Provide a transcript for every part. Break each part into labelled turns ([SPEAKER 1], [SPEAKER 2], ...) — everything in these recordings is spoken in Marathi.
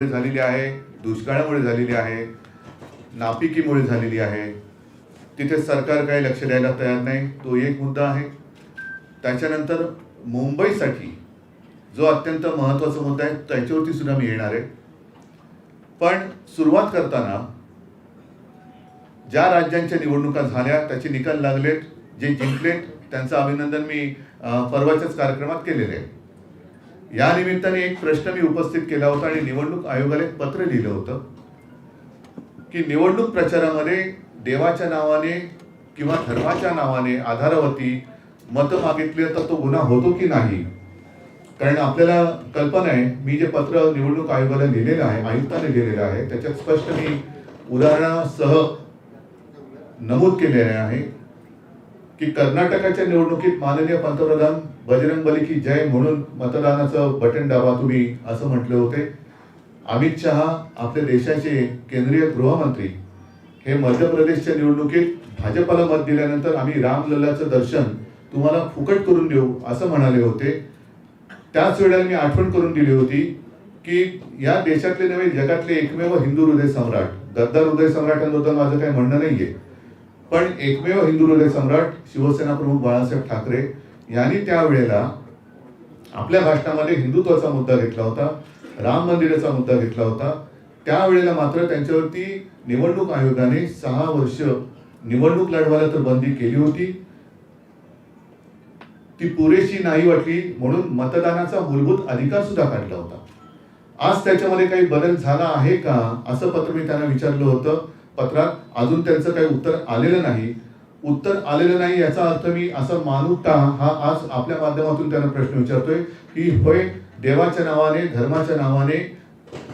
[SPEAKER 1] झालेली आहे, दुष्काळामुळे झालेली आहे, नापिकीमुळे झालेली आहे. तिथे सरकार काही लक्ष द्यायला तयार नाही, तो एक मुद्दा आहे. त्याच्यानंतर मुंबईसाठी जो अत्यंत महत्त्वाचा मुद्दा आहे त्याच्यावरती सुद्धा मी येणार आहे. पण सुरुवात करताना ज्या राज्यांच्या निवडणुका झाल्या त्याचे निकाल लागलेत, जे जिंकलेत त्यांचं अभिनंदन मी परवाच्याच कार्यक्रमात केलेलं आहे. या निमित्ताने एक प्रश्न मी उपस्थित केला होता आणि निवडणूक आयोगाला एक पत्र लिहिलं होतं की निवडणूक प्रचारामध्ये देवाच्या नावाने किंवा धर्माच्या नावाने आधारावरती मतं मागितली तर तो गुन्हा होतो की नाही. कारण आपल्याला कल्पना आहे, मी जे पत्र निवडणूक आयोगाला लिहिलेलं आहे, आयुक्ताने लिहिलेलं आहे, त्याच्यात स्पष्ट मी उदाहरणासह नमूद केलेले आहे की कर्नाटकाच्या निवडणुकीत माननीय पंतप्रधान बजरंगबली की जय म्हणून मतदानाचं बटन दाबा तुम्ही असं म्हटले होते. अमित शहा आपल्या देशाचे केंद्रीय गृहमंत्री हे मध्य प्रदेशच्या निवडणुकीत भाजपला मत दिल्यानंतर आम्ही रामलल्लाचं दर्शन तुम्हाला फुकट करून देऊ असं म्हणाले होते. त्याच वेळेला मी आठवण करून दिली होती की या देशातले नव्हे जगातले एकमेव हिंदू हृदय सम्राट, गद्दार हृदय सम्राटांबद्दल माझं काही म्हणणं नाहीये, पण एकमेव हिंदू हृदय सम्राट शिवसेना प्रमुख बाळासाहेब ठाकरे यांनी त्यावेळेला आपल्या भाषणामध्ये हिंदुत्वाचा मुद्दा घेतला होता, राम मंदिराचा मुद्दा घेतला होता. त्यावेळेला मात्र त्यांच्यावरती निवडणूक आयोगाने 6 वर्ष निवडणूक लढवायला तर बंदी केली होती. ती पुरेशी नाही वाटली म्हणून मतदानाचा मूलभूत अधिकार सुद्धा काढला होता. आज त्याच्यामध्ये काही बदल झाला आहे का असं पत्र मी त्यांना विचारलं होतं. पत्रात अजून त्यांचं काही उत्तर आलेलं नाही. उत्तर आलेलं नाही याचा अर्थ मी असं मानू का हा आज आपल्या माध्यमातून त्यांना प्रश्न विचारतोय की होय, देवाच्या नावाने धर्माच्या नावाने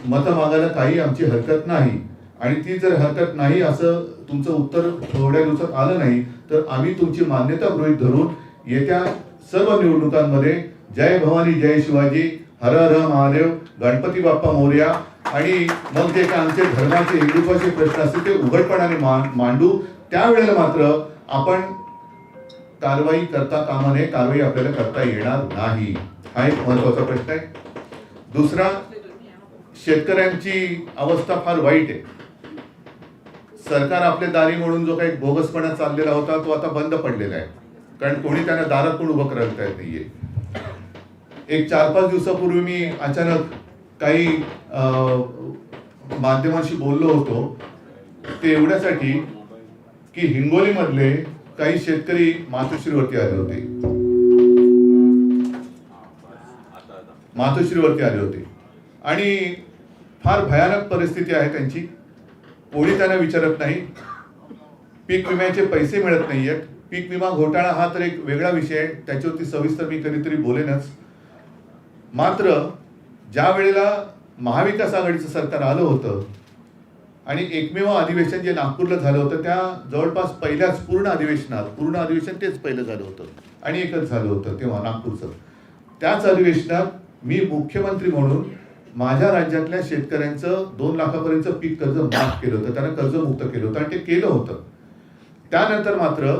[SPEAKER 1] मतं मागायला काही आमची हरकत नाही, आणि ती जर हरकत नाही असं तुमचं उत्तर थोड्या दिवसात आलं नाही तर आम्ही तुमची मान्यता गृहीत धरून येत्या सर्व निवडणुकांमध्ये जय भवानी जय शिवाजी, हर हर महादेव, गणपती बाप्पा मोरया, आणि मग जे काय आमचे धर्माचे हिंदुत्वाचे प्रश्न असतील ते उघडपणाने मांडू. त्यावेळेला मात्र आपण कारवाई करता कामा नये, कारवाई आपल्याला करता येणार नाही. हा एक महत्वाचा प्रश्न आहे. दुसरा, शेतकऱ्यांची अवस्था फार वाईट आहे. सरकार आपले दारी म्हणून जो काही बोगसपणा चाललेला होता तो आता बंद पडलेला आहे, कारण कोणी त्यांना दारात पण उभं करायला तयार नाहीये. एक 4-5 दिवसापूर्वी मी अचानक काही माध्यमांशी बोललो होतो, ते एवढ्यासाठी की हिंगोली मधले काही शेतकरी मातोश्रीवरती आले होते, आणि फार भयानक परिस्थिती आहे त्यांची. कोणी त्यांना विचारत नाही. पीक विम्याचे पैसे मिळत नाहीयेत. पीक विमा घोटाळा हा तर एक वेगळा विषय आहे, त्याच्यावरती सविस्तर मी कधीतरी बोलेनच. मात्र ज्या वेळेला महाविकास आघाडीचं सरकार आलं होतं आणि एकमेव अधिवेशन जे नागपूरला झालं होतं त्या जवळपास पहिल्याच पूर्ण अधिवेशन तेच पहिलं झालं होतं आणि एकच झालं होतं तेव्हा नागपूरचं. त्याच अधिवेशनात मी मुख्यमंत्री म्हणून माझ्या राज्यातल्या शेतकऱ्यांचं 2 लाखापर्यंत पीक कर्ज माफ केलं होतं, त्यांना कर्जमुक्त केलं होतं, आणि ते केलं होतं. त्यानंतर मात्र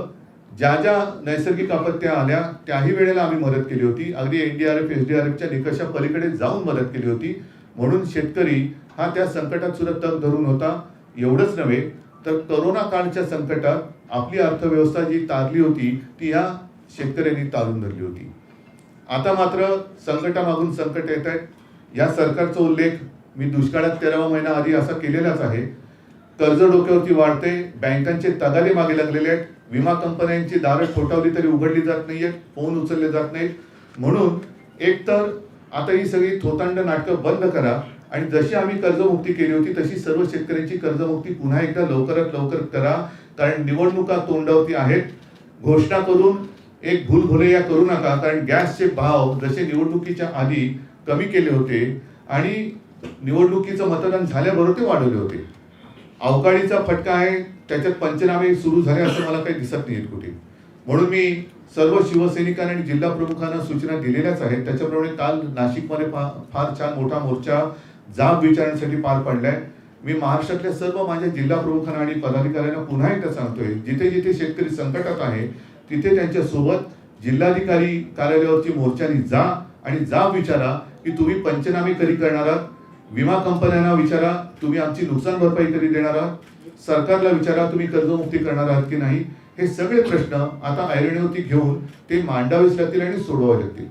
[SPEAKER 1] ज्या ज्या नैसर्गिक आपत्त्या आल्या त्याही वेळेला आम्ही मदत केली होती. अगदी NDRF SDRFच्या निकषा पलीकडे जाऊन मदत केली होती. म्हणून शेतकरी हा त्या संकटात सुद्धा तग धरून होता. एवढंच नव्हे तर करोना काळच्या संकटात आपली अर्थव्यवस्था जी तारली होती ती या शेतकऱ्यांनी तारून धरली होती. आता मात्र संकटामागून संकट येत आहेत. या सरकारचा उल्लेख मी दुष्काळात 13वा महिना आधी असा केलेलाच आहे. कर्ज डोक्यावरती वाढते, बँकांचे तगादे मागे लागलेले आहेत, विमा कंपन्यांची दारं ठोठावली तरी उघडली जात नाहीयेत, फोन उचलले जात नाहीत. म्हणून एकतर आता ही सगळी थोतांड नाटकं बंद करा, आणि जशी आम्ही कर्जमुक्ती केली होती तशी सर्व शेतकऱ्यांची कर्जमुक्ती पुन्हा एकदा लवकरात लवकर करा. कारण निवडणुका तोंडावरती आहेत. घोषणा करून एक भूलभुलैया करू नका, कारण गॅसचे भाव जसे निवडणुकीच्या आधी कमी केले होते आणि निवडणुकीचं मतदान झाल्याबरोबर ते वाढवले होते. अवकाळीचा फटका आहे, त्याच्यात पंचनामे सुरू झाले असं मला काही दिसत नाही कुठे. म्हणून मी सर्व शिवसैनिकांना आणि जिल्हा प्रमुखांना सूचना दिलेल्याच आहेत. त्याच्याप्रमाणे काल नाशिकमध्ये फार छान मोठा मोर्चा जाब विचारण्यासाठी पार पडलाय. मी महाराष्ट्रातल्या सर्व माझ्या जिल्हा प्रमुखांना आणि पदाधिकाऱ्यांना पुन्हा एकदा सांगतोय, जिथे जिथे शेतकरी संकटात आहे तिथे त्यांच्या सोबत जिल्हाधिकारी कार्यालयावरची मोर्चाने जा आणि जाब विचारा की तुम्ही पंचनामे कधी करणार आहात, विमा कंपन्यांना विचारा तुम्ही आमची नुकसान भरपाई कधी देणार आहात, सरकारला विचारा तुम्ही कर्जमुक्ती करणार आहात की नाही. हे सगळे प्रश्न आता ऐरणीवरती घेऊन ते मांडावेच लागतील आणि सोडवावे लागतील.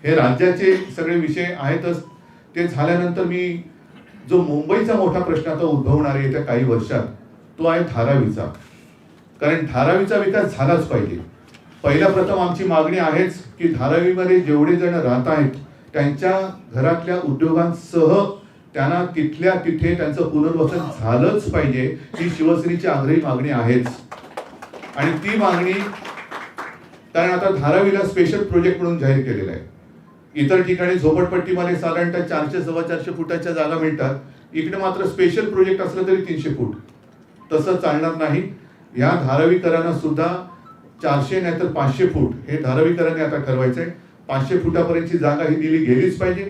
[SPEAKER 1] हे राज्याचे सगळे विषय आहेतच. ते झाल्यानंतर मी जो मुंबईचा मोठा प्रश्न आता उद्भवणार आहे येत्या काही वर्षात तो आहे धारावीचा. कारण धारावीचा विकास झालाच पाहिजे. पहिल्या प्रथम आमची मागणी आहेच की धारावीमध्ये जेवढे जण राहत आहेत त्यांच्या घरातल्या उद्योगांसह त्यांना तिथल्या तिथे त्यांचं पुनर्वसन झालंच पाहिजे. ही शिवसेनेची आग्रही मागणी आहेच. आणि ती मागणी, कारण आता धारावीला स्पेशल प्रोजेक्ट म्हणून जाहीर केलेला आहे. इतर ठिकाणी झोपडपट्टीमध्ये साधारणतः 400-450 फुटाच्या जागा मिळतात. इकडे मात्र स्पेशल प्रोजेक्ट असलं तरी 300 फूट. तसं चालणार नाही. या धारावीकरांना सुद्धा 400 नाही तर 500 फूट हे धारावीकरांनी आता ठरवायचंय. 500 फुटापर्यंतची जागा ही दिली गेलीच पाहिजे.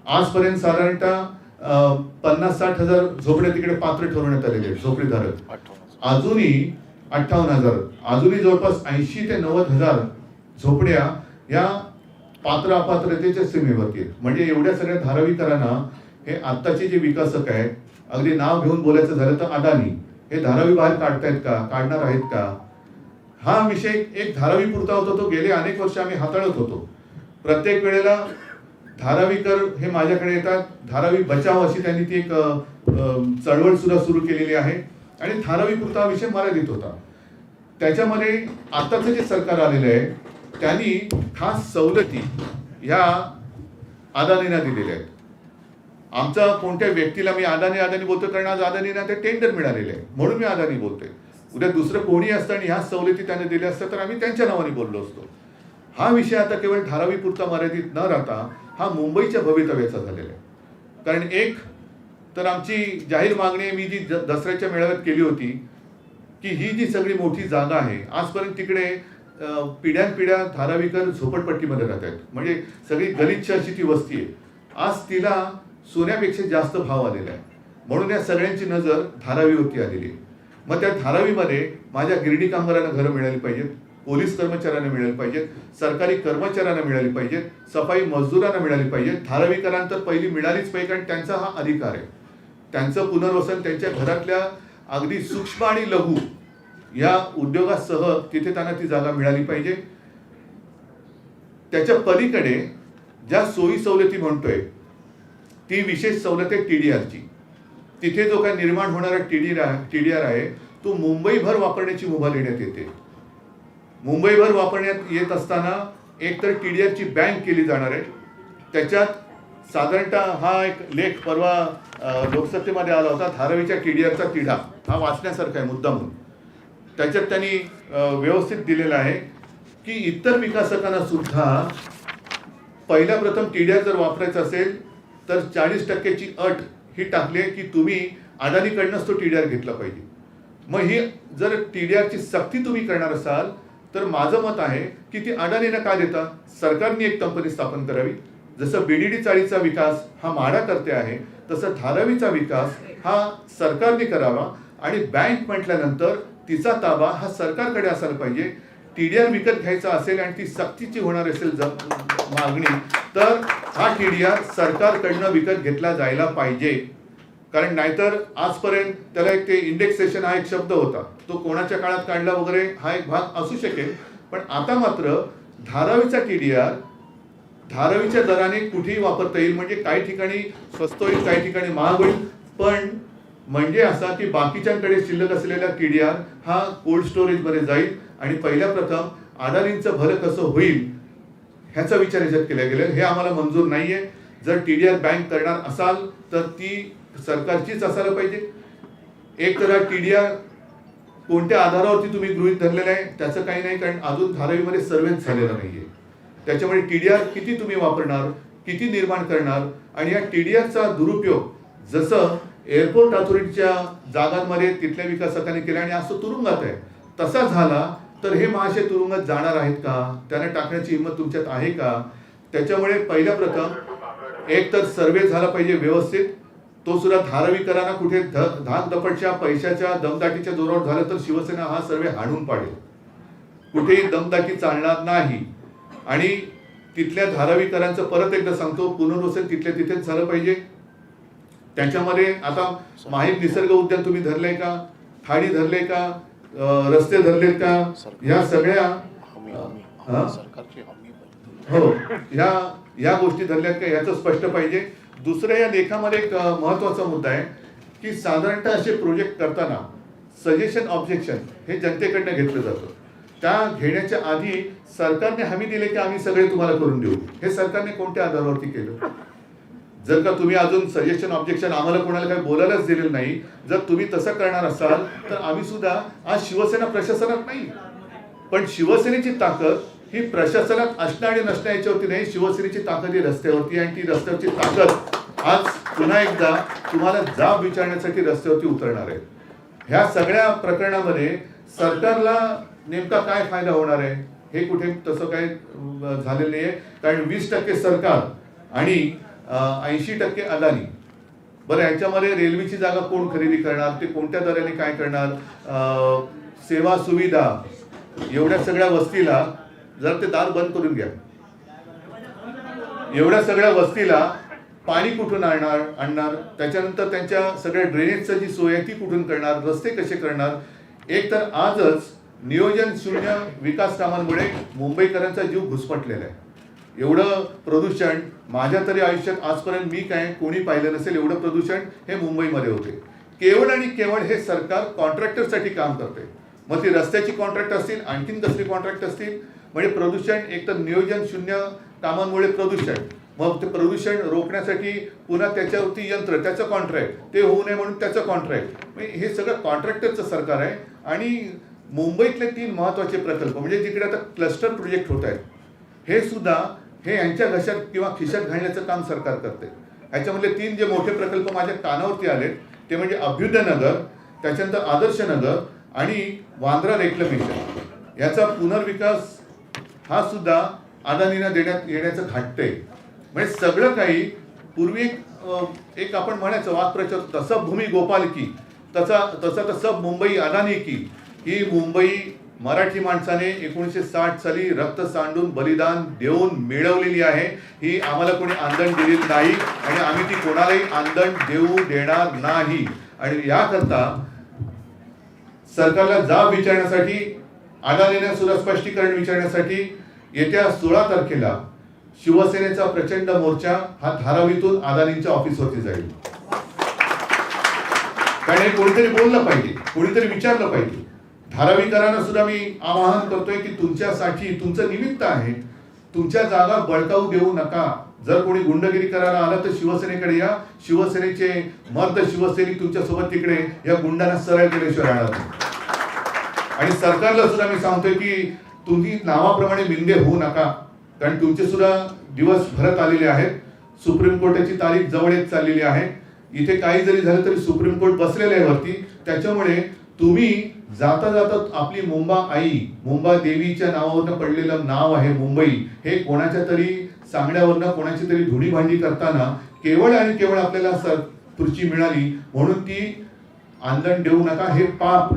[SPEAKER 1] आजपर्यंत साधारणतः 50-60 हजार झोपड्या तिकडे पात्र ठरवण्यात आलेले आहेत झोपडीधारक. अजूनही 58,000, अजूनही जवळपास 80 ते 90 हजार झोपड्या या पात्र अपात्रतेच्या सीमेवरती आहेत. म्हणजे एवढ्या सगळ्या धारावीकरांना हे आत्ताचे जे विकासक आहेत, अगदी नाव घेऊन बोलायचं झालं तर अदानी, हे धारावी बाहेर काढतायत का, काढणार आहेत का? हा विषय एक धारावी पुरता होता, तो गेले अनेक वर्ष आम्ही हाताळत होतो. प्रत्येक वेळेला धारावीकर हे माझ्याकडे येतात. धारावी बचाव अशी त्यांनी ती एक चळवळ सुद्धा सुरू केलेली आहे आणि धारावी पुरता हा विषय मर्यादित होता. त्याच्यामध्ये आताचं जे सरकार आलेलं आहे त्यांनी खास सवलती ह्या अदानींना दिलेल्या आहेत. आमचा कोणत्या व्यक्तीला मी अदानी बोलतो कारण आज अदानींना ते टेंडर मिळालेले आहे म्हणून मी अदानी बोलतोय. उद्या दुसरं कोणी असतं आणि ह्या सवलती त्यांनी दिल्या असत्या तर आम्ही त्यांच्या नावाने बोललो असतो. हा विषय आता केवळ धारावी पुरता मर्यादित न राहता हा मुंबईच्या भवितव्याचा झालेला आहे. कारण एक तर आमची जाहीर मागणी मी जी दसऱ्याच्या मेळाव्यात केली होती की ही जी सगळी मोठी जागा आहे, आजपर्यंत तिकडे पिढ्यानपिढ्या धारावीकर झोपडपट्टीमध्ये राहत आहेत. म्हणजे सगळी गलिच्छ अशी ती वस्ती आहे. आज तिला सोन्यापेक्षा जास्त भाव आलेला आहे. म्हणून या सगळ्यांची नजर धारावीवरती आलेली आहे. मग त्या धारावीमध्ये माझ्या गिरणी कामगारांना घरं मिळाली पाहिजेत, पोलीस कर्मचाऱ्यांना मिळाली पाहिजेत, सरकारी कर्मचाऱ्यांना मिळाली पाहिजेत, सफाई मजदुरांना मिळाली पाहिजेत. धारावीकरांना तर पहिली मिळालीच पाहिजे कारण त्यांचा हा अधिकार आहे. त्यांचं पुनर्वसन त्यांच्या घरातल्या अगदी सूक्ष्म आणि लघु या उद्योगासह तिथे त्यांना ती जागा मिळाली पाहिजे. त्याच्या पलीकडे ज्या सोयी सवलती म्हणतोय ती विशेष सवलत आहे TDRची. तिथे जो काही निर्माण होणारा TDR आहे तो मुंबईभर वापरण्याची मुभा देण्यात येते. मुंबईभर वापरण्यात येत असताना एक तर TDRची बँक केली जाणार आहे. त्याच्यात साधारणतः हा एक लेख परवा लोकसत्तेमध्ये आला होता, धारावीच्या TDRचा तिढा. हा वाचण्यासारखा आहे मुद्दामून. त्याच्यात त्यांनी व्यवस्थित दिलेलं आहे की इतर विकासकांना सुद्धा पहिल्या प्रथम TDR जर वापरायचा असेल तर 40% अट ही टाकली आहे की तुम्ही अदानीकडनंच तो TDR घेतला पाहिजे. मग ही जर TDRची सक्ती तुम्ही करणार असाल तर माझं मत आहे की ती अदानीला का देता, सरकारने एक कंपनी स्थापन करावी. जसं BDD चाळीचा विकास हा म्हाडा करते आहे तसं धारावीचा विकास हा सरकारने करावा आणि बँक म्हटल्यानंतर तिचा ताबा हा सरकारकडे असायला पाहिजे. TDR विकत घ्यायचा असेल आणि ती सक्तीची होणार असेल मागणी तर हा TDR सरकारकडनं विकत घेतला जायला पाहिजे. कारण नाहीतर आजपर्यंत त्याला एक ते इंडेक्सेशन हा एक शब्द होता, तो कोणाच्या काळात काढला वगैरे हा एक भाग असू शकेल. पण आता मात्र धारावीचा TDR धारावीच्या दराने कुठेही वापरता येईल. म्हणजे काही ठिकाणी स्वस्त होईल, काही ठिकाणी महाग होईल. पण म्हणजे असा की बाकीच्यांकडे शिल्लक असलेला TDR हा कोल्ड स्टोरेजमध्ये जाईल आणि पहिल्या प्रथम अदानींचं भलं कसं होईल ह्याचा विचार याच्यात केला गेला. हे आम्हाला मंजूर नाहीये. जर TDR बँक करणार असाल तर ती सरकारचीच असायला पाहिजे. एक तर हा TDR कोणत्या आधारावरती तुम्ही गृहीत धरलेला आहे त्याचं काही नाही, कारण अजून धारावीमध्ये सर्वेच झालेला नाहीये. त्याच्यामुळे TDR किती तुम्ही वापरणार, किती निर्माण करणार आणि या TDRचा दुरुपयोग जसं एअरपोर्ट अथॉरिटीच्या जागांमध्ये तिथल्या विकासकांनी केला आणि असं तुरुंगात आहे तसा झाला तर हे महाशय तुरुंगात जाणार आहेत का, त्यांना टाकण्याची हिंमत तुमच्यात आहे का? त्याच्यामुळे पहिल्या प्रथम एक तर सर्वे झाला पाहिजे व्यवस्थित. तो सुद्धा धारावीकरांना कुठे धाकदपटच्या पैशाच्या दमदाटीच्या जोरावर झालं तर शिवसेना हा सर्वे हाणून पाडेल. कुठेही दमदाटी चालणार नाही. आणि तिथल्या धारावीकरांचं परत एकदा सांगतो पुनर्वसन तिथल्या तिथेच झालं पाहिजे. त्याच्यामध्ये आता माहीम निसर्ग उद्यान तुम्ही धरलंय का, खाडी धरले का, रस्ते धरलेत का, या सगळ्या हो या गोष्टी धरल्यात का याचं स्पष्ट पाहिजे. दुसरं या लेखामध्ये एक महत्वाचा मुद्दा आहे की साधारणतः असे प्रोजेक्ट करताना सजेशन ऑब्जेक्शन हे जनतेकडनं घेतलं जातं. त्या घेण्याच्या आधी सरकारने हमी दिली की आम्ही सगळे तुम्हाला करून देऊ. हे सरकारने कोणत्या आधारावरती केलं? जर का तुम्ही अजून सजेशन ऑब्जेक्शन आम्हाला कोणाला काही बोलायलाच दिलेलं नाही, जर तुम्ही तसं करणार असाल तर आम्ही सुद्धा आज शिवसेना प्रशासनात नाही, पण शिवसेनेची ताकद ही प्रशासनात असणं आणि नसणं याच्यावरती नाही. शिवसेनेची ताकद ही रस्त्यावरती, आणि ती रस्त्यावरची ताकद आज पुन्हा एकदा तुम्हाला जाब विचारण्यासाठी रस्त्यावरती उतरणार आहे. ह्या सगळ्या प्रकरणामध्ये सरकारला नेमका काय फायदा होणार आहे हे कुठे तसं काय झालेलं नाही आहे. कारण 20% सरकार आणि 80% अदानी. बरं, याच्यामध्ये रेल्वेची जागा कोण खरेदी करणार, ते कोणत्या दराने काय करणार, सेवा सुविधा, एवढ्या सगळ्या वस्तीला जर ते दार बंद करून घ्या, एवढ्या सगळ्या वस्तीला पाणी कुठून आणणार, त्याच्यानंतर त्यांच्या सगळ्या ड्रेनेजची जी सोय आहे ती कुठून करणार, रस्ते कसे करणार. एक तर आजच नियोजन शून्य विकास कामांमुळे मुंबईकरांचा जीव घुसमटलेला आहे. एवढं प्रदूषण माझ्या तरी आयुष्यात आजपर्यंत मी काय कोणी पाहिलं नसेल एवढं प्रदूषण हे मुंबईमध्ये होते. केवळ आणि केवळ हे सरकार कॉन्ट्रॅक्टरसाठी काम करते. मग ती रस्त्याची कॉन्ट्रॅक्ट असतील, आणखीन कसली कॉन्ट्रॅक्ट असतील, म्हणजे प्रदूषण एक तर नियोजन शून्य कामांमुळे प्रदूषण, मग ते प्रदूषण रोखण्यासाठी पुन्हा त्याच्यावरती यंत्र, त्याचं कॉन्ट्रॅक्ट, ते होऊ नये म्हणून त्याचं कॉन्ट्रॅक्ट, म्हणजे हे सगळं कॉन्ट्रॅक्टरचं सरकार आहे. आणि मुंबईतले 3 महत्त्वाचे प्रकल्प म्हणजे जिकडे आता क्लस्टर प्रोजेक्ट होत आहेत हे सुद्धा हे यांच्या घशात किंवा खिशात घालण्याचं काम सरकार करते. ह्याच्यामधले 3 जे मोठे प्रकल्प माझ्या कानावरती आले ते म्हणजे अभ्युदयनगर, त्याच्यानंतर आदर्श नगर आणि वांद्रा रेक्लेमेशन. याचा पुनर्विकास हा सुद्धा अदानींना देण्यात येण्याचं घाटतंय. म्हणजे सगळं काही पूर्वी एक आपण म्हणायचं वाक्प्रचार, तसं भूमी गोपाल की, तसं मुंबई अदानी की. ही मुंबई मराठी माणसाने 1960 साली रक्त सांडून बलिदान देऊन मिळवलेली आहे. ही आम्हाला कोणी आंदण दिलेली नाही आणि आम्ही ती कोणालाही आंदण देणार नाही. आणि याकरता सरकारला जाब विचारण्यासाठी, अदानींना सुद्धा स्पष्टीकरण विचारण्यासाठी येत्या 16 तारखेला शिवसेनेचा प्रचंड मोर्चा हा धारावीतून अदानींच्या ऑफिसवरती जाईल. कारण हे कोणीतरी बोललं पाहिजे, कोणीतरी विचारलं पाहिजे. धारावीकरांना सुद्धा मी आवाहन करतोय की तुमच्यासाठी तुमचं निमित्त आहे, तुमच्या जागा बळकावू देऊ नका. जर कोणी गुंडगिरी करायला आलं तर शिवसेनेकडे या. शिवसेनेचे मर्द शिवसैनिक तुमच्या सोबत तिकडे या गुंडांना सरळ केल्याशिवाय राहणार नाही. आणि सरकारला सुद्धा मी सांगतोय की तुम्ही नावाप्रमाणे मिंदे होऊ नका, कारण तुमचे सुद्धा दिवस भरत आलेले आहेत. सुप्रीम कोर्टाची तारीख जवळ येत चाललेली आहे. इथे काही जरी झालं तरी सुप्रीम कोर्ट बसलेलं आहे वरती. त्याच्यामुळे तुम्ही जाता जाता आपली मुंबा आई, मुंबा देवीच्या नावावरनं पडलेलं नाव आहे मुंबई, हे कोणाच्या तरी सांगण्यावरनं कोणाची तरी धुणीभांडी करताना केवळ आणि केवळ आपल्याला खुर्ची मिळाली म्हणून ती आंदण देऊ नका. हे पाप,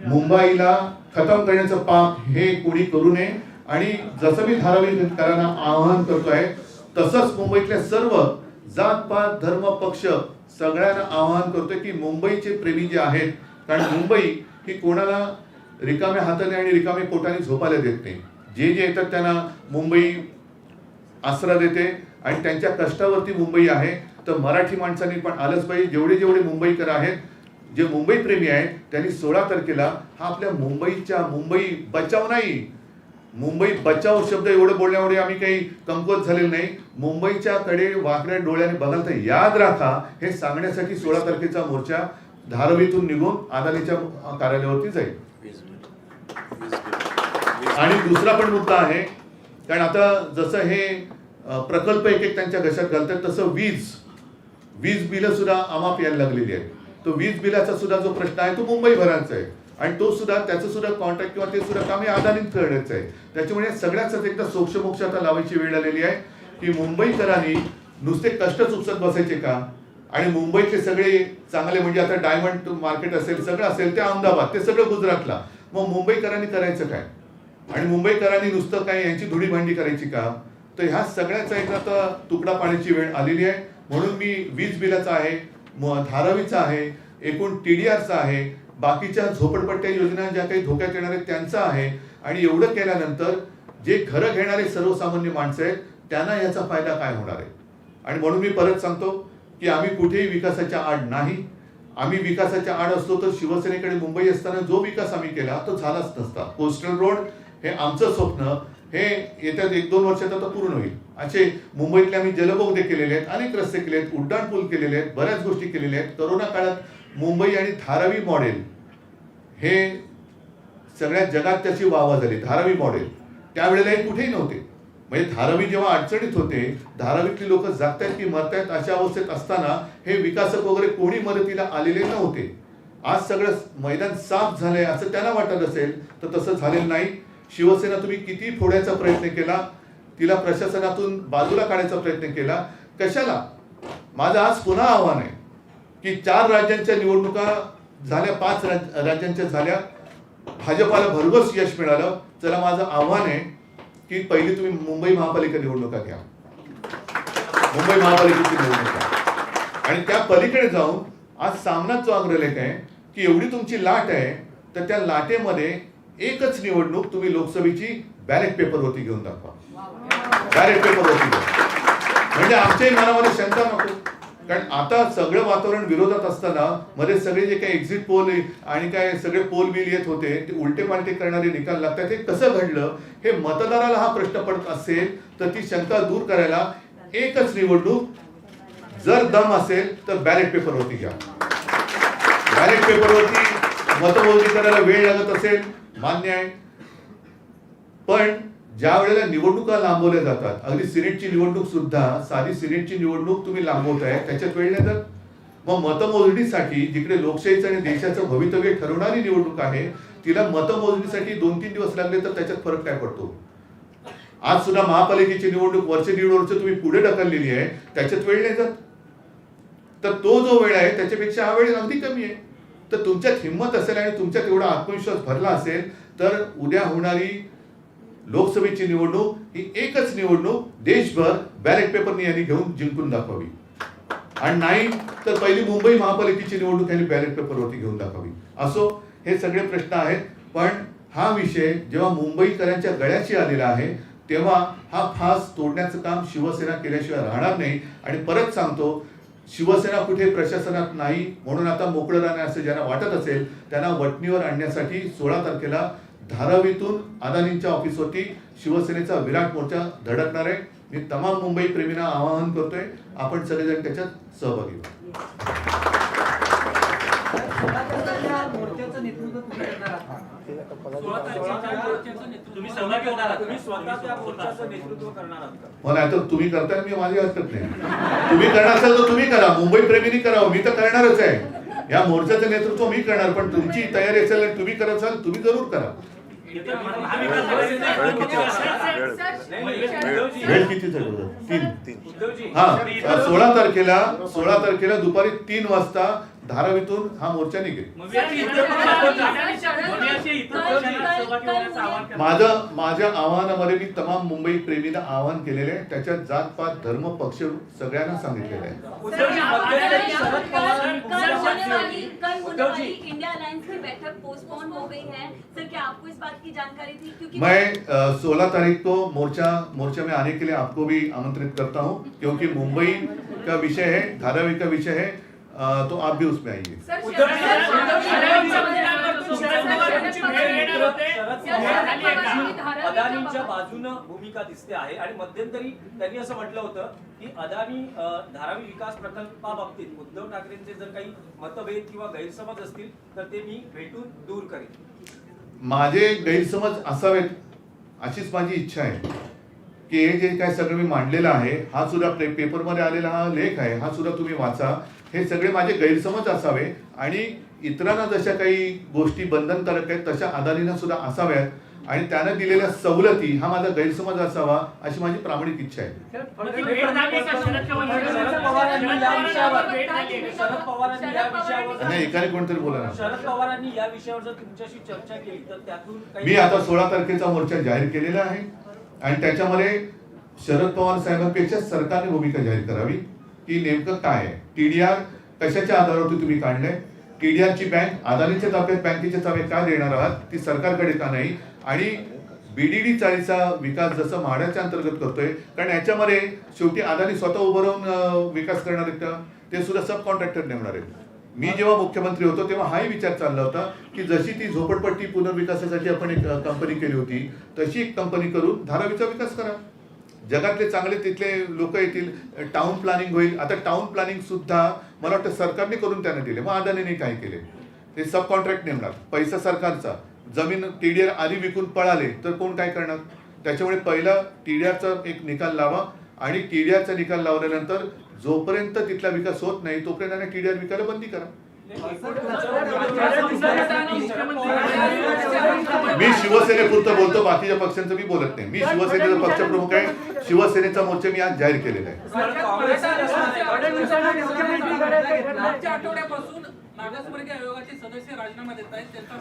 [SPEAKER 1] मुंबईला खतम करण्याचं पाप हे कोणी करू नये. आणि जसं मी धारावीकरांना आवाहन करतोय तसंच मुंबईतल्या सर्व जात पात धर्म पक्ष सगळ्यांना आवाहन करतोय की मुंबईचे प्रेमी जे आहेत, कारण मुंबई ही कोणाला रिकाम्या हाताने आणि रिकाम्या पोटाने झोपायला देत नाही. जे येतात त्यांना मुंबई आसरा देते आणि त्यांच्या कष्टावरती मुंबई आहे. तर मराठी माणसांनी पण आलंच पाहिजे. जेवढे मुंबईकर आहेत, जे मुंबई प्रेमी आहेत, त्यांनी 16 तारखेला हा आपल्या मुंबई बचाव नाही, मुंबई बचाव शब्द एवढं बोलण्यामुळे आम्ही काही कमकुवत झालेलं नाही. मुंबईच्या कडे वाकड्या डोळ्याने बघाल तर याद राखा हे सांगण्यासाठी 16 तारखेचा मोर्चा धारावीतून निघून अदानीच्या कार्यालयावरती जाईल. आणि दुसरा पण मुद्दा आहे, कारण आता जसं हे प्रकल्प एक त्यांच्या घशात घालतात तसं वीज बिलं सुद्धा अमाप यायला लागलेली आहे. तो वीज बिलाचा सुद्धा जो प्रश्न आहे तो मुंबईभरांचा आहे आणि तो सुद्धा त्याचं सुद्धा कॉन्ट्रॅक्ट किंवा ते सुद्धा काम अदानीच करण्याचं आहे. त्याच्यामुळे सगळ्याच एकदा सोक्षमोक्ष आता लावायची वेळ आलेली आहे की मुंबईकरांनी नुसते कष्टच उपसत बसायचे का? आणि मुंबईतले सगळे चांगले म्हणजे आता डायमंड मार्केट असेल, सगळं असेल, ते अहमदाबाद, ते सगळं गुजरातला. मग मुंबईकरांनी करायचं काय? आणि मुंबईकरांनी नुसतं काय यांची धुळीभांडी करायची का? तर ह्या सगळ्याचा एक आता तुकडा पाण्याची वेळ आलेली आहे. म्हणून मी वीज बिलाचा आहे, धारावीचा आहे, एकूण TDRचा आहे, बाकीच्या झोपडपट्ट्या योजना ज्या काही धोक्यात येणार आहेत त्यांचा आहे. आणि एवढं केल्यानंतर जे घरं घेणारे सर्वसामान्य माणसं आहेत त्यांना याचा फायदा काय होणार आहे. आणि म्हणून मी परत सांगतो की आम्ही कुठेही विकासाच्या आड नाही. आम्ही विकासाच्या आड असतो तर शिवसेनेकडे मुंबई असताना जो विकास आम्ही केला तो झालाच नसता. कोस्टल रोड हे आमचं स्वप्न हे येत्या 1-2 वर्षात आता पूर्ण होईल. असे मुंबईतले आम्ही जलबोगदे केलेले आहेत, अनेक रस्ते केले आहेत, उड्डाण पूल केलेले आहेत, बऱ्याच गोष्टी केलेल्या आहेत. करोना काळात मुंबई आणि धारावी मॉडेल हे सगळ्या जगात त्याची वाहवा झाली. धारावी मॉडेल त्यावेळेला हे कुठेही नव्हते. म्हणजे धारावी जेव्हा अडचणीत होते, धारावीतली लोक जागतायत की मरतायत अशा अवस्थेत असताना हे विकासक वगैरे कोणी मदतीला आलेले नव्हते. आज सगळं मैदान साफ झालंय असं त्यांना वाटत असेल तर तसं झालेलं नाही. शिवसेना तुम्ही किती फोडायचा प्रयत्न केला, तिला प्रशासनातून बाजूला काढायचा प्रयत्न केला, कशाला? माझं आज पुन्हा आव्हान आहे की 4 राज्यांच्या निवडणुका झाल्या, 5 राज्यांच्या झाल्या, भाजपाला भरघोस यश मिळालं. चला माझं आव्हान आहे की पहिली तुम्ही मुंबई महापालिका निवडणुका घ्या, मुंबई महापालिकेची निवडणुका, आणि त्या पलीकडे जाऊन आज सामनाच जो अग्रलेख आहे की एवढी तुमची लाट आहे तर त्या लाटेमध्ये एकच निवडणूक तुम्ही लोकसभेची बॅलेट पेपरवरती घेऊन दाखवा. बॅलेट पेपरवरती म्हणजे आमच्याही मनामध्ये शंका नको. कारण आता सगळं वातावरण विरोधात असताना मध्ये सगळे जे काही एक्झिट पोल आणि काय सगळे पोल बिल येत होते ते उलटे पालटे करणारे निकाल लागतात. हे कसं घडलं हे मतदाराला हा प्रश्न पडत असेल तर ती शंका दूर करायला एकच निवडणूक, जर दम असेल तर बॅलेट पेपरवरती घ्या. बॅलेट पेपरवरती मतमोजणी करायला वेळ लागत असेल मान्य आहे, पण ज्या वेळेला निवडणुका लांबवल्या जातात, अगदी सिनेटची निवडणूक सुद्धा, साधी सिनेटची निवडणूक तुम्ही लांबवताय त्याच्यात वेळ नाही जात. मग मतमोजणीसाठी जिकडे लोकशाहीचं आणि देशाचं भवितव्य ठरवणारी निवडणूक आहे तिला मतमोजणीसाठी 2-3 दिवस लागले तर त्याच्यात फरक काय पडतो? आज सुद्धा महापालिकेची निवडणूक वर्ष 1.5 वर्ष तुम्ही पुढे ढकललेली आहे, त्याच्यात वेळ नाही जात. तर तो जो वेळ आहे त्याच्यापेक्षा हा वेळ अगदी कमी आहे. तर तुमच्यात हिंमत असेल आणि तुमच्यात एवढा आत्मविश्वास भरला असेल तर उद्या होणारी लोकसभेची निवडणूक ही एकच निवडणूक देशभर बॅलेट पेपरने यांनी घेऊन जिंकून दाखवावी. आणि नाही तर पहिली मुंबई महापालिकेची निवडणूक यांनी बॅलेट पेपरवरती घेऊन दाखवावी. असो, हे सगळे प्रश्न आहेत, पण हा विषय जेव्हा मुंबईकरांच्या गळ्याशी आलेला आहे तेव्हा हा फास तोडण्याचं काम शिवसेना केल्याशिवाय राहणार नाही. आणि परत सांगतो, शिवसेना कुठे प्रशासनात नाही म्हणून आता मोकळं राहणे असं ज्यांना वाटत असेल त्यांना वटणीवर आणण्यासाठी 16 तारखेला धारावीतून अदानींच्या ऑफिसवरती शिवसेनेचा विराट मोर्चा धडकणार आहे. मी तमाम मुंबई प्रेमींना आवाहन करतोय, आपण सगळेजण त्याच्यात सहभागी व्हा. मला आता तुम्ही करताय, मी माझी हरकत नाही. तुम्ही करणार असाल तर तुम्ही करा, मुंबई प्रेमींनी करावं, मी तर करणारच आहे. या मोर्चाचं नेतृत्व मी करणार, पण तुमची तयारी असेल आणि तुम्ही करत असाल तुम्ही जरूर करा. वेळ किती झाली? 3. हा, 16 तारखेला दुपारी 3 वाजता धारावीतून हा मोर्चा निघेल. माझ्या आव्हानामध्ये मी तमाम मुंबई प्रेमीला आवाहन केलेले आहे. त्याच्यात जात पात धर्म पक्ष सगळ्यांना सांगितलेलं आहे. मैं 16 तारीख को मोर्चा में आने के लिए आपको भी आमंत्रित करता हूँ, क्योंकि मुंबई का विषय है, धारावी का विषय है, तो आप भी उसमें आइए.
[SPEAKER 2] अदानींच्या बाजूनं भूमिका दिसते आहे आणि मध्यंतरी त्यांनी असं म्हटलं होतं की अदानी धारावी विकास प्रकल्पाबाबतीत उद्धव ठाकरेंचे जर काही मतभेद किंवा गैरसमज असतील तर ते मी भेटून दूर करेन.
[SPEAKER 1] माझे गैरसमज असावेत अशीच माझी इच्छा आहे की हे जे काय सगळं मी मांडलेलं आहे, हा सुद्धा पेपरमध्ये आलेला हा लेख आहे, हा सुद्धा तुम्ही वाचा. हे सगळे माझे गैरसमज असावे आणि इतरांना जशा काही गोष्टी बंधनकारक आहेत तशा अदानींना सुद्धा असाव्यात आणि त्याने दिलेल्या सवलती हा माझा गैरसमज असावा अशी माझी प्रामाणिक इच्छा आहे. नाही, एकाने कोणतरी बोला ना.
[SPEAKER 2] शरद पवारांनी या विषयावर जर तुमच्याशी चर्चा केली तर त्यातून
[SPEAKER 1] मी आता 16 तारखेचा मोर्चा जाहीर केलेला आहे आणि त्याच्यामध्ये शरद पवार साहेबांपेक्षा सरकारने भूमिका जाहीर करावी की नेमकं काय आहे. TDR कशाच्या आधारावरती तुम्ही काढलंय? TDRची बँक अदानीच्या ताब्यात बँकेच्या ताब्यात का देणार आहात? ती सरकारकडे का नाही? आणि BDD चाळीचा विकास जसं म्हाडाच्या अंतर्गत करतोय, कारण याच्यामध्ये शेवटी अदानी स्वतः उभं राहून विकास करणार आहेत का? ते सुद्धा सब कॉन्ट्रॅक्टर नेमणार आहेत. मी जेव्हा मुख्यमंत्री होतो तेव्हा हाही विचार चालला होता की जशी ती झोपडपट्टी पुनर्विकासासाठी आपण एक कंपनी केली होती, तशी एक कंपनी करून धारावीचा विकास करा. जगातले चांगले तिथले लोक येतील, टाउन प्लॅनिंग होईल. आता टाउन प्लॅनिंग सुद्धा मला वाटतं सरकारने करून त्यांना दिले, मग अदानीने काय केले? ते सब कॉन्ट्रॅक्ट नेमणार, पैसा सरकारचा. जमीन TDR आधी विकून पळाले तर कोण काय करणार? त्याच्यामुळे पहिला TDRचा एक निकाल लावा आणि TDRचा निकाल लावल्यानंतर जोपर्यंत तिथला विकास होत नाही तोपर्यंत TDR विकायला बंदी करा. मी शिवसेनेपुरतं बोलतो, बाकीच्या पक्षांचं मी बोलत नाही. मी शिवसेनेचा पक्षप्रमुख आहे. शिवसेनेचा मोर्चा मी आज जाहीर केलेला आहे.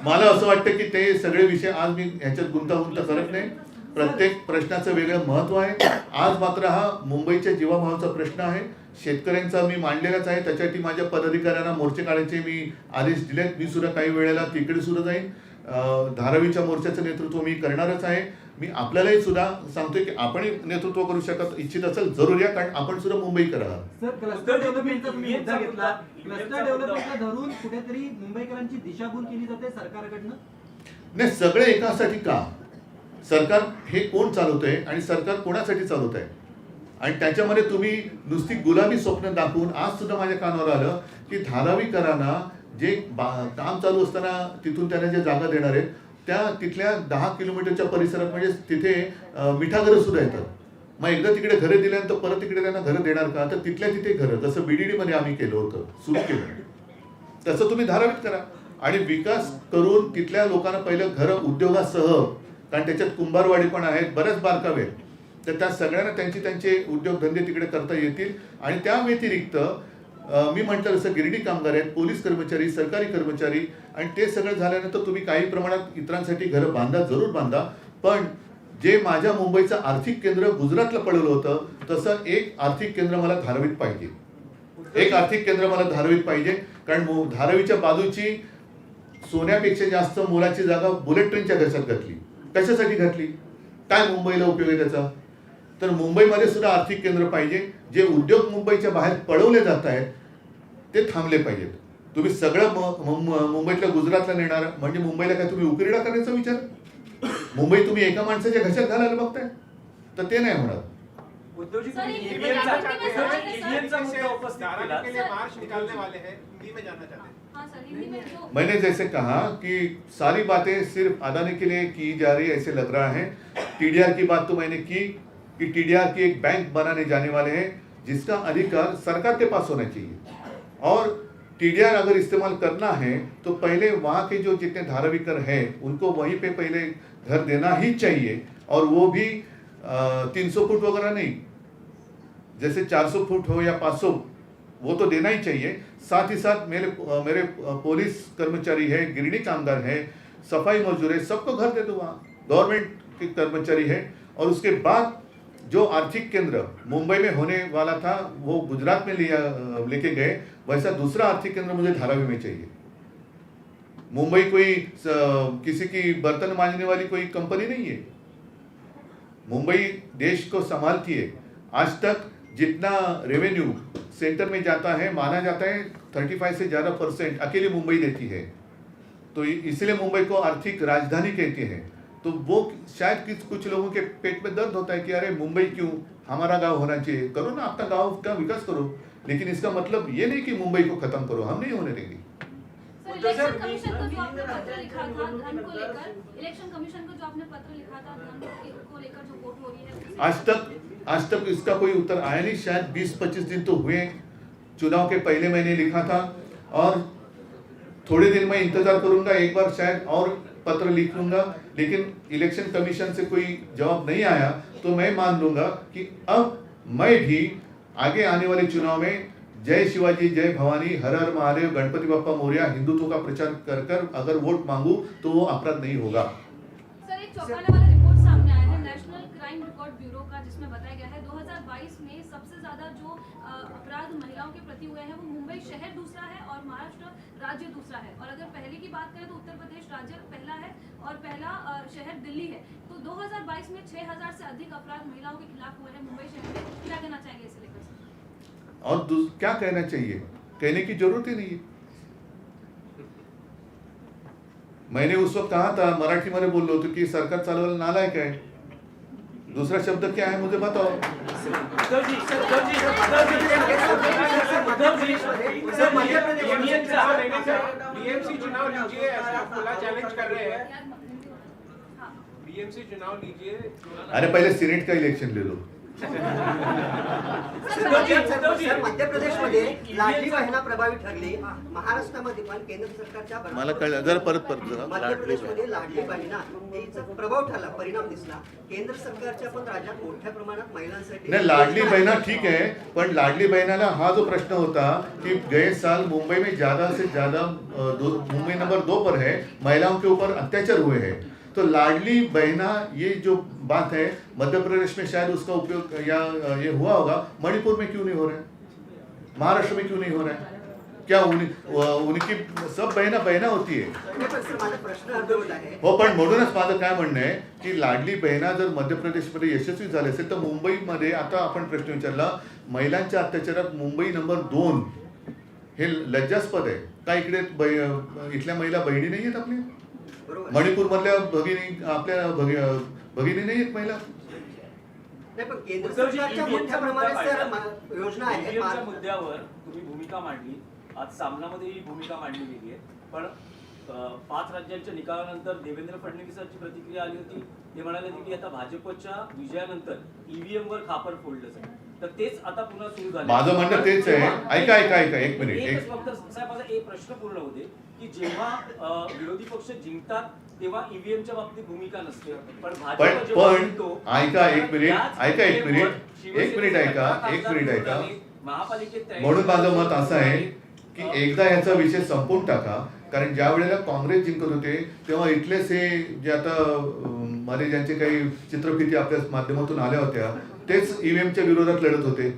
[SPEAKER 1] मला असं वाटतं की ते सगळे विषय आज मी ह्याच्यात गुंतागुंत करत नाही. प्रत्येक प्रश्नाचं वेगळं महत्व आहे. आज मात्र हा मुंबईच्या जीवाभावाचा प्रश्न आहे. शेतकऱ्यांचा मी मांडलेलाच आहे. त्याच्यासाठी माझ्या पदाधिकाऱ्यांना मोर्चे काढायचे मी आदेश दिलेत. मी सुद्धा काही वेळेला तिकडे सुद्धा जाईन. धारावीच्या मोर्चाचं नेतृत्व मी करणारच आहे. मी आपल्यालाही सुद्धा सांगतोय की आपण नेतृत्व करू शकत इच्छित असेल जरूर या, कारण आपण सुद्धा मुंबईकर आहात.
[SPEAKER 3] सर, क्लस्टर डेव्हलपमेंटचा तुम्ही मुद्दा घेतला. क्लस्टर डेव्हलपमेंटला धरून कुठेतरी मुंबईकरांची दिशाभूल केली जाते सरकारकडनं.
[SPEAKER 1] नाही, सगळे एकासाठी का? सरकार हे कोण चालवतंय आणि सरकार कोणासाठी चालवत आहे? आणि त्याच्यामध्ये तुम्ही नुसती गुलाबी स्वप्न दाखवून आज सुद्धा माझ्या कानावर आलं की धारावीकरांना जे काम चालू असताना तिथून त्यांना जे जागा देणार आहेत त्या तिथल्या 10 किलोमीटरच्या परिसरात म्हणजे तिथे मिठाघरं सुद्धा येतात. मग एकदा तिकडे घरं दिल्यानंतर परत तिकडे त्यांना घरं देणार का? तर तिथल्या तिथे घरं, जसं BDD मध्ये आम्ही केलं होतं, सुरू केलं, तसं तुम्ही धारावीत करा. आणि विकास करून तिथल्या लोकांना पहिलं घरं उद्योगासह, कारण त्याच्यात कुंभारवाडी पण आहेत, बऱ्याच बारकावे आहेत, तर त्या सगळ्यांना त्यांचे उद्योगधंदे तिकडे करता येतील. आणि त्या व्यतिरिक्त मी म्हटलं जसं गिरणी कामगार आहेत, पोलीस कर्मचारी, सरकारी कर्मचारी, आणि ते सगळं झाल्यानंतर तुम्ही काही प्रमाणात इतरांसाठी घरं बांधा, जरूर बांधा. पण जे माझ्या मुंबईचं आर्थिक केंद्र गुजरातला पडलं होतं तसं एक आर्थिक केंद्र मला धारावीत पाहिजे. एक आर्थिक केंद्र मला धारावीत पाहिजे, कारण धारावीच्या बाजूची सोन्यापेक्षा जास्त मोलाची जागा बुलेट ट्रेनच्या घशात घातली. कशासाठी घातली? काय मुंबईला उपयोग आहे त्याचा? तर मुंबईमध्ये सुद्धा आर्थिक केंद्र पाहिजे. जे उद्योग मुंबईच्या बाहेर पळवले जात आहेत ते थांबले पाहिजेत. तुम्ही सगळं मुंबईतल्या गुजरातला नेणार म्हणजे मुंबईला काय तुम्ही उकिरडा करण्याचा विचार? मुंबई तुम्ही एका माणसाच्या घशात घालायला बघताय, तर ते नाही होणार. मैंने जैसे कहा कि सारी बातें सिर्फ अदानी के लिए की जा रही है ऐसे लग रहा है. TDR की बात तो मैंने की कि TDR की एक बैंक बनाने जाने वाले हैं जिसका अधिकार सरकार के पास होना चाहिए. और TDR अगर इस्तेमाल करना है तो पहले वहाँ के जो जितने धारावीकर हैं उनको वहीं पे पहले घर देना ही चाहिए. और वो भी 300 फुट वगैरह नहीं, जैसे 400 फुट हो या 500, वो तो देना ही चाहिए. साथ ही साथ मेरे पुलिस कर्मचारी है, गिरणी कामगार है, सफाई मजदूर है, सबको घर दे दो. वहाँ गवर्नमेंट के कर्मचारी है. और उसके बाद जो आर्थिक केंद्र मुंबई में होने वाला था वो गुजरात में लेके गए, वैसा दूसरा आर्थिक केंद्र मुझे धारावी में चाहिए. मुंबई कोई किसी की बर्तन मांजने वाली कोई कंपनी नहीं है. मुंबई देश को संभालती है. आज तक जितना रेवेन्यू सेंटर में जाता है माना जाता है 35 से ज़्यादा % अकेली मुंबई देती है. तो इसलिए मुंबई को आर्थिक राजधानी कहते हैं. तो वो शायद कुछ लोगों के पेट में दर्द होता है कि अरे मुंबई क्यों, हमारा गांव होना चाहिए. करो ना, आपका गांव का विकास करो, लेकिन इसका मतलब ये नहीं कि मुंबई को खत्म करो. हम नहीं होने देंगे.
[SPEAKER 4] इलेक्शन कमीशन को जो आपने पत्र लिखा था धन को लेकर, इलेक्शन कमीशन को जो आपने पत्र लिखा था धन को लेकर जो वोट हो रही है,
[SPEAKER 1] आज तक इसका कोई उत्तर आया नहीं. शायद 20-25 दिन तो हुए. चुनाव के पहले मैंने लिखा था और थोड़े दिन में इंतजार करूंगा, एक बार शायद और पत्र लिख लूंगा. लेकिन इलेक्शन कमीशन से कोई जवाब नहीं आया तो मैं मान लूंगा कि अब मैं भी आगे आने वाले चुनाव में जय शिवाजी, जय भवानी, हर हर महादेव, गणपति बप्पा मोरया, हिंदुत्व का प्रचार कर कर अगर वोट मांगू तो वो अपराध नहीं होगा.
[SPEAKER 4] सर, एक चौंकाने वाला रिपोर्ट सामने आया है नेशनल क्राइम रिकॉर्ड ब्यूरो का, जिसमें बताया गया है 2022 में सबसे ज्यादा जो अपराध महिलाओं के प्रति हुए हैं वो मुंबई शहर दूसरा है और महाराष्ट्र राज्य दूसरा है। और अगर पहले की बात करें तो उत्तर प्रदेश राज्य पहला है और पहला शहर दिल्ली है। तो 2022 में 6000 से अधिक अपराध महिलाओं के खिलाफ हुए हैं मुंबई शहर में। क्या कहना चाहेंगे इसे लेकर?
[SPEAKER 1] और क्या कहना चाहिए, कहने की जरूरत ही नहीं है। मैंने उस वक्त कहा था, मराठी में बोललो होतो की सरकार चालवायला नालायक आहे। दूसरा शब्द क्या है मुझे बताओ।
[SPEAKER 5] बीएमसी चुनाव लीजिए, ऐसा आप खुला चैलेंज कर रहे हैं। बीएमसी चुनाव लीजिए।
[SPEAKER 1] अरे पहले सीनेट का इलेक्शन ले लो।
[SPEAKER 6] सर, मध्य प्रदेशमध्ये लाडली बहिणा प्रभावी ठरली, महाराष्ट्रामध्ये पण केंद्र सरकारच्या
[SPEAKER 1] मला कळलं, जरा परत जरा।
[SPEAKER 6] मध्य प्रदेशमध्ये लाडली बहिणा हिचा प्रभाव ठरला, परिणाम दिसला। केंद्र सरकारच्या पण राज्यात मोठ्या प्रमाणात महिलांसाठी
[SPEAKER 1] नहीं, लाडली बहना ठीक है, पर लाडली बहनाला हा जो प्रश्न होता कि गए साल मुंबई में ज्यादा से ज्यादा मुंबई नंबर 2 पर है, महिलाओं के ऊपर अत्याचार हुए हैं। तो लाडली बहना ये जो बात है, मध्य प्रदेश में शायद उसका उपयोग या ये हुआ होगा, मणिपुर में क्यों नहीं हो रहा है, महाराष्ट्र में क्यों नहीं हो रहा है? क्या उनकी सब बहना बहना होती है
[SPEAKER 6] प्रश्न अर्धवट आहे।
[SPEAKER 1] हो, पण म्हणूनच माझं काय म्हणणं आहे की लाडली बहिणा जर मध्य प्रदेशमध्ये यशस्वी झाले असेल तर मुंबईमध्ये, आता आपण प्रश्न विचारला, महिलांच्या अत्याचारात मुंबई नंबर 2 हे लज्जास्पद आहे का? इकडे इथल्या महिला बहिणी नाही आहेत आपल्या? मणिपूर मधल्या भगिनी आपल्या भगिनी नाही आहेत महिला?
[SPEAKER 6] नाही, पण केंद्र सरकारच्या मोठ्या प्रमाणात सर योजना आहेत।
[SPEAKER 2] EVM मुद्द्यावर तुम्ही भूमिका मांडली, आज सामनामध्ये ही भूमिका मांडली गेली आहे। पण 5 राज्यांच्या निकालानंतर देवेंद्र फडणवीसांची प्रतिक्रिया आली होती। ते म्हणाले होते की आता भाजपच्या विजयानंतर EVM वर खापर फोडलं जाईल, तर तेच आता पुन्हा सुरू झालं।
[SPEAKER 1] माझं म्हणणं तेच आहे। ऐका एक मिनिट,
[SPEAKER 2] एकच फक्त साहेब माझा एक प्रश्न पूर्ण होते की जेव्हा विरोधी पक्ष जिंकतात तेव्हा ईव्हीएमच्या बाबतीत भूमिका नसते, पण भाजप जेव्हा जिंकतो,
[SPEAKER 1] ऐका एक मिनिट ऐका।
[SPEAKER 2] महापालिकेत
[SPEAKER 1] म्हणून माझं मत असं आहे की एकदा याचा विषय संपवून टाका, कारण ज्या वेळेला काँग्रेस जिंकत होते तेव्हा इथलेच हे जे आता मध्ये ज्यांचे काही चित्रफिती आपल्या माध्यमातून आल्या होत्या तेच ईव्हीएमच्या विरोधात लढत होते,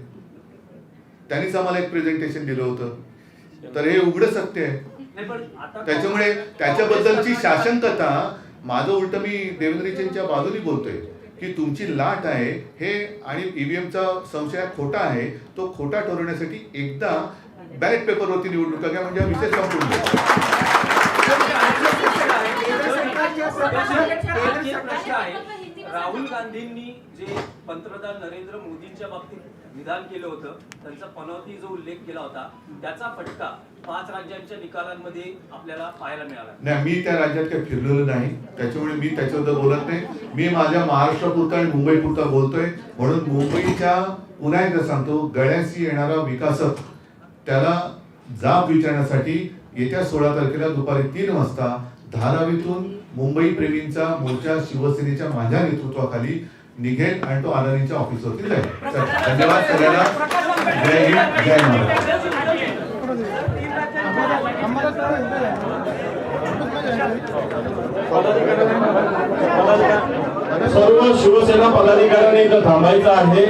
[SPEAKER 1] त्यांनीच आम्हाला एक प्रेझेंटेशन दिलं होतं। तर हे उघड सत्य आहे। त्याच्यामुळे त्याच्याबद्दलची शासनकथा, माझं उलट मी देवेंद्रजींच्या बाजूने बोलतोय की तुमची लाट आहे हे, आणि ईव्हीएमचा संशय खोटा आहे, तो खोटा ठरवण्यासाठी एकदा बॅलेट पेपरवरती निवडणुका घ्या, म्हणजे हा विषय संपून जाईल।
[SPEAKER 2] राहुल गांधींनी जे पंतप्रधान नरेंद्र मोदींच्या बाबतीत विधान केलं होतं, त्यांचा पनौती जो उल्लेख केला होता, त्याचा फटका 5 राज्यांच्या निकालांमध्ये आपल्याला पाहायला मिळाला।
[SPEAKER 1] नाही, मी त्या राज्यात काही फिरलेलो नाही, त्याच्यामुळे मी त्याच्याबद्दल बोलत नाही। मी माझ्या महाराष्ट्रापुरता आणि मुंबईपुरता बोलतोय। म्हणून मुंबईच्या पुन्हा एकदा सांगतो, गळ्याशी येणारा विकासक त्याला जाब विचारण्यासाठी येत्या 16 तारखेला दुपारी 3 वाजता धारावीतून मुंबई प्रेमींचा मोर्चा शिवसेनेच्या माझ्या नेतृत्वाखाली निघेल आणि तो अदानीच्या ऑफिसवरती जाईल। धन्यवाद सगळ्यांना। जय हिंद, जय महाराष्ट्र।
[SPEAKER 7] सर्व शिवसेना पदाधिकाऱ्यांनी इथं थांबायचं आहे।